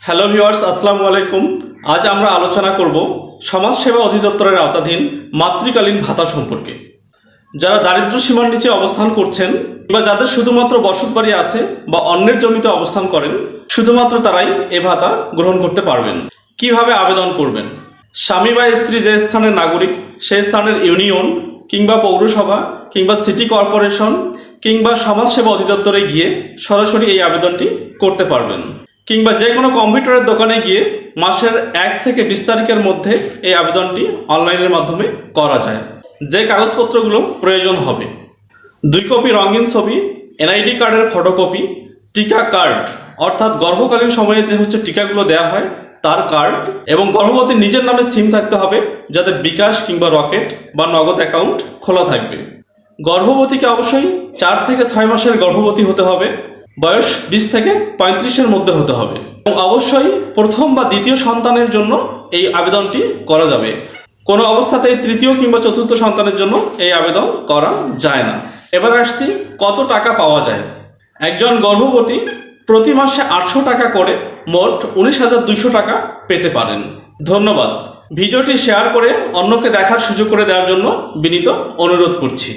Hello viewers, আসসালামু আলাইকুম। আজ আমরা আলোচনা করব সমাজসেবা অধিদপ্তরের আওতাধীন মাতৃকালীন ভাতা সম্পর্কে। যারা দারিদ্র সীমার নিচে অবস্থান করছেন বা যাদের শুধুমাত্র বসতবাড়ি আছে বা অন্যের জমিতে অবস্থান করেন, শুধুমাত্র তারাই এ ভাতা গ্রহণ করতে পারবেন। কিভাবে আবেদন করবেন? স্বামী বা স্ত্রী যে স্থানের নাগরিক সেই স্থানের ইউনিয়ন কিংবা পৌরসভা কিংবা সিটি কর্পোরেশন কিংবা সমাজসেবা অধিদপ্তরে গিয়ে সরাসরি এই আবেদনটি করতে পারবেন, কিংবা যে কোনো কম্পিউটারের দোকানে গিয়ে মাসের 1 থেকে 20 তারিখের মধ্যে এই আবেদনটি অনলাইনের মাধ্যমে করা যায়। যে কাগজপত্রগুলো প্রয়োজন হবে: 2 কপি রঙিন ছবি, এনআইডি কার্ডের ফটোকপি, টিকা কার্ড অর্থাৎ গর্ভকালীন সময়ে যে টিকাগুলো দেওয়া হয় তার কার্ড, এবং গর্ভবতীর নিজের নামে সিম থাকতে হবে যাতে বিকাশ কিংবা রকেট বা নগদ অ্যাকাউন্ট খোলা থাকবে। গর্ভবতীকে অবশ্যই 4 থেকে 6 মাসের গর্ভবতী হতে হবে, বয়স 20 থেকে 35-এর মধ্যে হতে হবে, এবং অবশ্যই প্রথম বা দ্বিতীয় সন্তানের জন্য এই আবেদনটি করা যাবে। কোনো অবস্থাতেই তৃতীয় কিংবা চতুর্থ সন্তানের জন্য এই আবেদন করা যায় না। এবার আসছি কত টাকা পাওয়া যায়। একজন গর্ভবতী প্রতি মাসে 800 টাকা করে মোট 19,200 টাকা পেতে পারেন। ধন্যবাদ। ভিডিওটি শেয়ার করে অন্যকে দেখার সুযোগ করে দেওয়ার জন্য বিনীত অনুরোধ করছি।